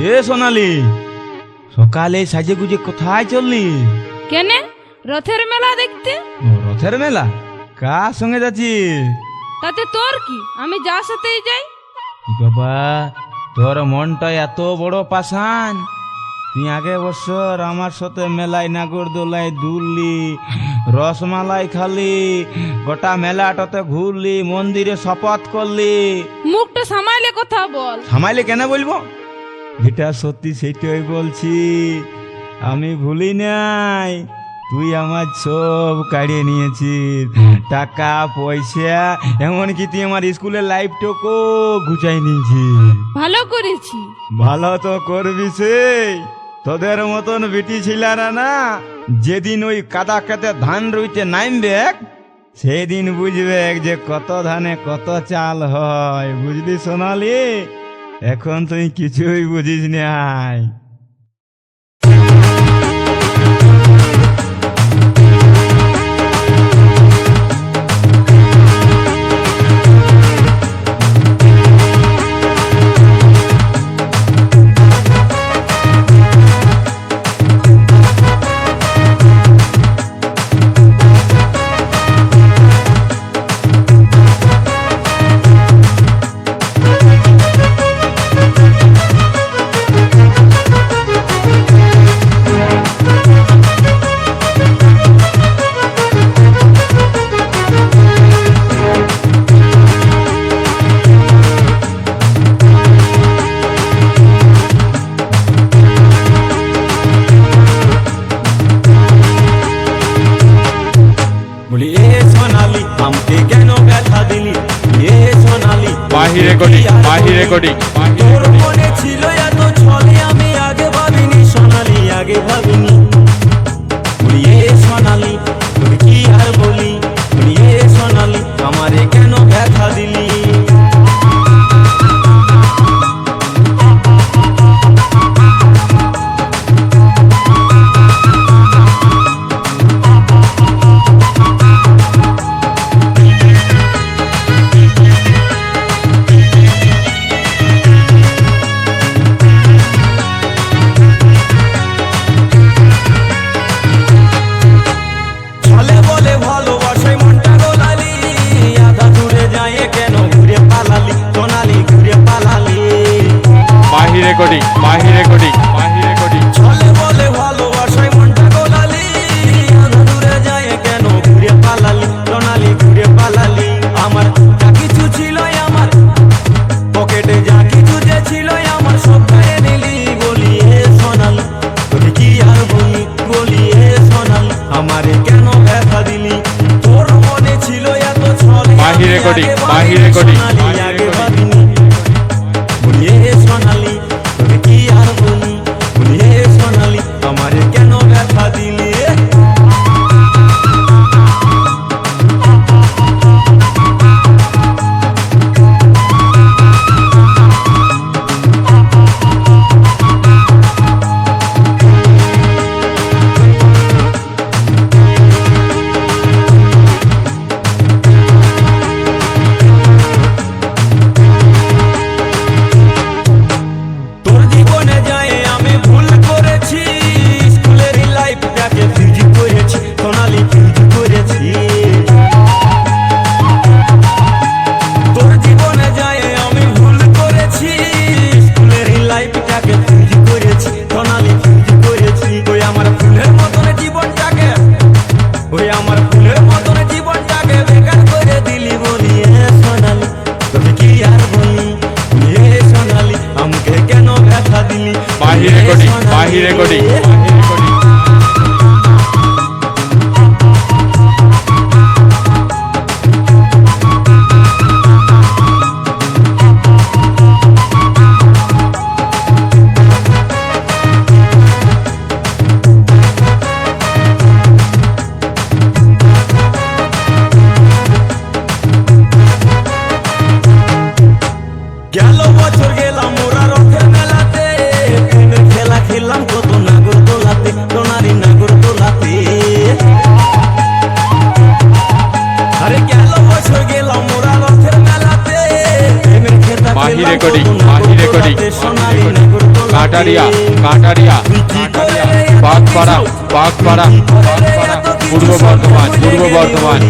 এ সোনালি, সকালে সাজে গুজে কোথায় চললি? কেনে? রথের মেলা দেখতে। ও, রথের মেলা? কার সঙ্গে যাচ্ছিস? তাতে তোর কি, আমি যার সাথেই যাই। বাবা, তোর মনটা এত বড় পাষাণ। তুই আগে বছর আমার সাথে মেলায় নাগরদোলায় দুললি, রসমালাই খালি, গোটা মেলাটাতে ঘুরলি, মন্দিরে শপথ করলি। মুখটা সামাইলে কথা বল। সামাইলে কেন বলবো? যেটা সত্যি সেইটাই বলছি। আমি ভুলি নাই, তুই আমার সব কাড়িয়ে নিয়েছিস, টাকা পয়সা, এমনকি তুই আমার স্কুলের লাইফটাকেও ঘুচাই নিয়েছিস। ভালো করেছি। ভালো তো করবি সে, তোদের মতন বেটি ছিলারা না, যেদিন ওই কাদা খেতে ধান রুইতে নামবে সেদিন বুঝবে যে কত ধানে কত চাল হয়। বুঝলি সোনালি? এখন তুই কিছুই বুঝিস নাই। বলি এ সোনালি, আমাকে কেন ব্যথা দিলি? এ সোনালি, বাহিরে কোটি তোর মনে ছিল এত ছলে, আমি আগে ভাবিনি সোনালি, আগে ভাবিনি। বলি এ সোনালি, তোকে কি আর বলি? বলি এ সোনালি, আমারে কেন ব্যথা দিলি? ছলে বলে ভালোবাসায় মনটা গোলালি, আধা দূরে যায় কেন ঘুরে পালালি? সোনালি ঘুরে পালালি। বাহিরে কোটি ছলে বলে ভালোবাসায় মনটা গোলালি, আধা দূরে যায় কেন ঘুরে পালালি? সোনালি ঘুরে পালালি। আমার যা কিছু ছিল, আমার পকেটে যা কিছু যে ছিল, আমার সব গায়ে নিলি। বলি হে সোনালি, তোকে কি আর বলি? বলি হে সোনালি, আমারে কেন ব্যথা দিলি? তোর মনে ছিল এত ছলে, বাহিরে কোটি, সোনালি আগে ভাবিনি। বলি হে সোনালি, তোকে কি আর বলি? বলি হে সোনালি, আমারে কেন ব্যথা দিলি? তোর জীবনে যায় আমি ভুল করেছি, স্কুলের লাইফটাকে ফিউজ করেছি, সোনালি ফিউজ করেছি। তোর জীবনে যায় আমি ভুল করেছি, স্কুলের লাইফটাকে ফিউজ করেছি, সোনালি ফিউজ করেছি। ওই আমার ফুলের মতন জীবনটাকে, ওই আমার ফুলের মতন জীবনটাকে বেকার করে দিলি। বলি হে সোনালি, তোকে কি আর বলি? হে সোনালি, আমাকে কেন ব্যথা দিলি? বাহিরে কোটি গেল বছর গেলাম ওরা রথের মেলাতে, প্রেমের খেলা খেললাম কত নাগরদোলাতে, সোনালি নাগরদোলাতে। আরে গেল বছর গেলাম ওরা রথের মেলাতে, প্রেমের খেলা বাহিরে খেললাম কোটি কত নাগরদোলাতে, সোনালি নাগরদোলাতে। কাটারিয়া কাটারিয়া কাটারিয়া বাগপাড়া বাগপাড়া বাগপাড়া পূর্ব বর্ধমান পূর্ব বর্ধমান